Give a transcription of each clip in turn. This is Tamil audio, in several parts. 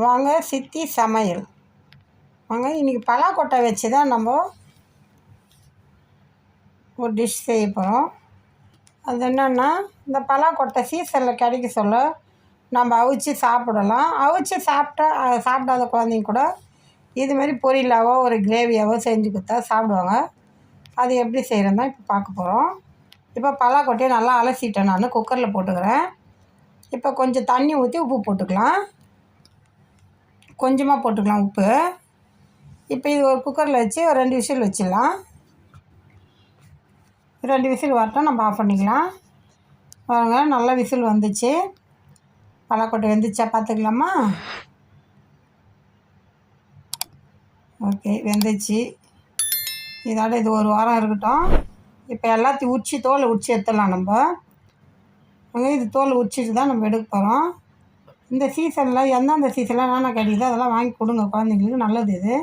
வாங்க சித்தி சமையல். வாங்க இன்றைக்கி பலாக்கொட்டை வச்சு தான் நம்ம ஒரு டிஷ் செய்ய போகிறோம். அது என்னென்னா, இந்த பலாக்கொட்டை சீசனில் கிடைக்க சொல்ல நம்ம அவிச்சு சாப்பிடலாம். அவிச்சு சாப்பிடாத குழந்தைங்க கூட இதுமாரி பொரியலாவோ ஒரு கிரேவியாவோ செஞ்சு கொடுத்தா சாப்பிடுவாங்க. அது எப்படி செய்கிறதுனா இப்போ பார்க்க போகிறோம். இப்போ பலாக்கொட்டையை நல்லா அலசிட்டேன், நான் குக்கரில் போட்டுக்கிறேன். இப்போ கொஞ்சம் தண்ணி ஊற்றி உப்பு போட்டுக்கலாம், கொஞ்சமாக போட்டுக்கலாம் உப்பு. இப்போ இது ஒரு குக்கரில் வச்சு ஒரு 2 விசில் வச்சிடலாம். 2 விசில் வரட்டும், நம்ம ஆஃப் பண்ணிக்கலாம். பாருங்க, நல்லா விசில் வந்துச்சு. பலாக்கொட்டை வெந்துச்சா பார்த்துக்கலாமா? ஓகே, வெந்துச்சு. இதோட இது ஒரு வாரம் இருக்கட்டும். இப்போ எல்லாத்தையும் தோலை உரிச்சு எடுத்துடலாம். நம்ம இது தோலை உரிச்சிட்டு தான் நம்ம எடுக்க போகிறோம். இந்த சீசனில் எந்தெந்த சீசனில் என்னென்ன கிடைக்குதோ அதெல்லாம் வாங்கி கொடுங்க குழந்தைங்களுக்கு, நல்லது. இது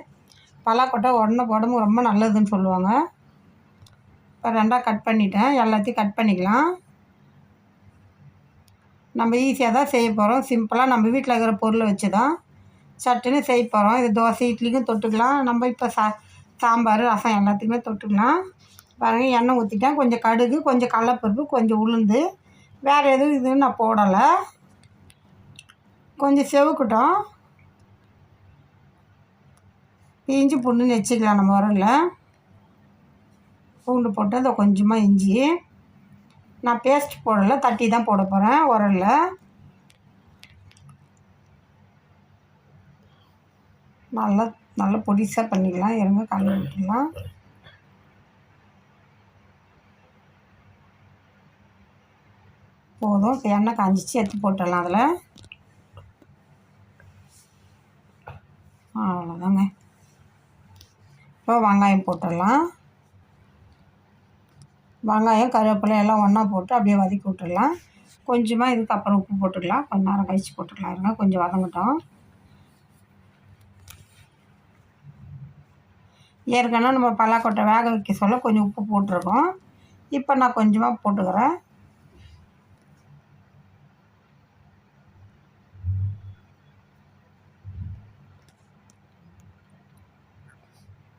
பலாக்கொட்டை உடம்பு ரொம்ப நல்லதுன்னு சொல்லுவாங்க. இப்போ 2ஆக கட் பண்ணிட்டேன், எல்லாத்தையும் கட் பண்ணிக்கலாம். நம்ம ஈஸியாக தான் செய்ய போகிறோம். சிம்பிளாக நம்ம வீட்டில் இருக்கிற பொருளை வச்சு தான் சட்டுன்னு செய்ய போகிறோம். இது தோசை இட்லிக்கும் தொட்டுக்கலாம். நம்ம இப்போ சாம்பார் ரசம் எல்லாத்துக்குமே தொட்டுக்கலாம். பாருங்கள், எண்ணெய் ஊற்றிட்டேன். கொஞ்சம் கடுகு, கொஞ்சம் கடலைப்பருப்பு, கொஞ்சம் உளுந்து, வேறு எதுவும் இதுன்னு நான் போடலை. கொஞ்சம் செவுக்கட்டும். இஞ்சி பூண்டுன்னு வச்சுக்கலாம். நம்ம உரலில் பூண்டு போட்டு அதை கொஞ்சமாக இஞ்சி, நான் பேஸ்ட் போடலை, தட்டி தான் போட போகிறேன் உரலில். நல்லா பொடிசாக பண்ணிக்கலாம். இருங்க, கலந்து விட்டுடலாம். போதும். இப்போ எண்ணெய் காஞ்சிச்சு, எடுத்து போட்டுடலாம் அதில். அவ்வளோதாங்க. இப்போ வெங்காயம் போட்டுடலாம். வெங்காயம் கருவேப்பிலை எல்லாம் ஒன்றா போட்டு அப்படியே வதக்கி விட்டுடலாம். கொஞ்சமாக இதுக்கப்புறம் உப்பு போட்டுக்கலாம். கொஞ்சம் நேரம் கழிச்சு போட்டுக்கலாம். இருங்க, கொஞ்சம் வதங்கட்டும். ஏற்கனவே நம்ம பலாக்கொட்டை வேக வைக்க சொல்ல கொஞ்சம் உப்பு போட்டிருக்கோம். இப்போ நான் கொஞ்சமாக போட்டுக்கிறேன்.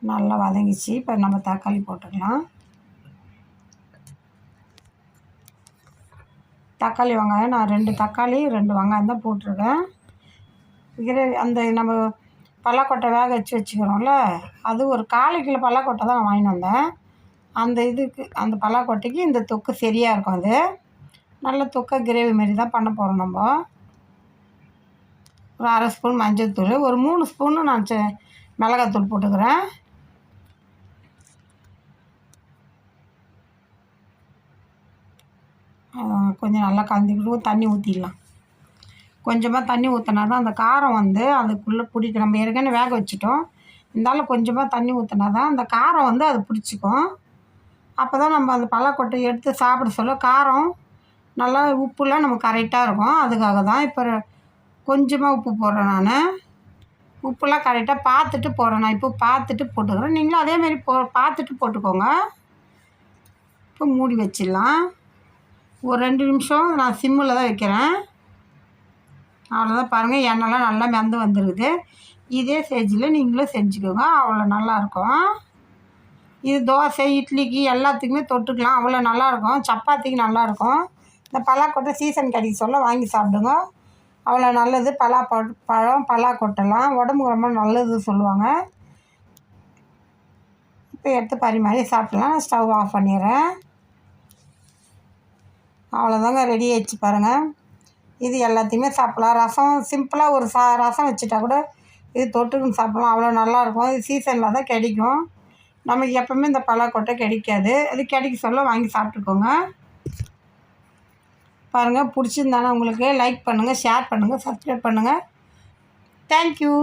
நல்லா வதங்கிச்சு. இப்போ நம்ம தக்காளி போட்டுக்கலாம். தக்காளி வெங்காயம் நான் 2 தக்காளி 2 வெங்காயம் தான் போட்டிருக்கேன். அந்த நம்ம பலாக்கொட்டை வேக வச்சுக்கிறோம்ல, அது ஒரு 1/4 கிலோ பலாக்கொட்டை தான் நான் வாங்கிட்டு வந்தேன். அந்த பலாக்கொட்டைக்கு இந்த தொக்கு சரியாக இருக்கும். அது நல்ல தொக்கை கிரேவி மாரி தான் பண்ண போகிறோம். நம்ம ஒரு 1/2 ஸ்பூன் மஞ்சள் தூள், ஒரு 3 ஸ்பூன்னு நான் மிளகாத்தூள் போட்டுக்கிறேன். கொஞ்சம் நல்லா கலந்துக்கிட்டு தண்ணி ஊற்றிடலாம். கொஞ்சமாக தண்ணி ஊற்றினா தான் அந்த காரம் அதுக்குள்ளே பிடிக்கும். நம்ம ஏற்கனவே வேக வச்சுட்டோம், இருந்தாலும் கொஞ்சமாக தண்ணி ஊற்றினா தான் அந்த காரம் அது பிடிச்சிக்கும். அப்போ தான் நம்ம அந்த பலாக்கொட்டை எடுத்து சாப்பிட சொல்ல காரம் நல்லா உப்புலாம் நமக்கு கரெக்டாக இருக்கும். அதுக்காக தான் இப்போ கொஞ்சமாக உப்பு போடுறேன். நான் உப்புலாம் கரெக்டாக பார்த்துட்டு போடுறேன். நான் இப்போ பார்த்துட்டு போட்டுக்கிறேன். நீங்களும் அதேமாரி பார்த்துட்டு போட்டுக்கோங்க. இப்போ மூடி வச்சிடலாம். ஒரு 2 நிமிஷம் நான் சிம்மில் தான் வைக்கிறேன். அவ்வளோதான். பாருங்கள், எண்ணெய்லாம் நல்லா மிதந்து வந்துருக்குது. இதே ஸ்டேஜில் நீங்களும் செஞ்சுக்கோங்க, அவ்வளோ நல்லாயிருக்கும். இது தோசை இட்லிக்கு எல்லாத்துக்குமே தொட்டுக்கலாம், அவ்வளோ நல்லாயிருக்கும். சப்பாத்திக்கு நல்லாயிருக்கும். இந்த பலாக்கொட்டை சீசன் கிடைக்க சொல்ல வாங்கி சாப்பிடுங்க, அவ்வளோ நல்லது. பலாக்கொட்டைலாம் உடம்புக்கு ரொம்ப நல்லது சொல்லுவாங்க. இப்போ எடுத்து பரிமாறி சாப்பிட்லாம். நான் ஸ்டவ் ஆஃப் பண்ணிடுறேன். அவ்வளோதாங்க, ரெடி ஆகிடுச்சு. பாருங்கள், இது எல்லாத்தையுமே சாப்பிட்லாம். ரசம் சிம்பிளாக ஒரு ரசம் வச்சுட்டா கூட இது தொட்டுக்குன்னு சாப்பிட்லாம், அவ்வளோ நல்லாயிருக்கும். இது சீசனில் தான் கிடைக்கும். நமக்கு எப்போவுமே இந்த பலாக்கொட்டை கிடைக்காது. அது கிடைக்க சொல்ல வாங்கி சாப்பிட்டுக்கோங்க. பாருங்கள், பிடிச்சிருந்தானே உங்களுக்கு லைக் பண்ணுங்கள், ஷேர் பண்ணுங்கள், சப்ஸ்கிரைப் பண்ணுங்கள். தேங்க்யூ.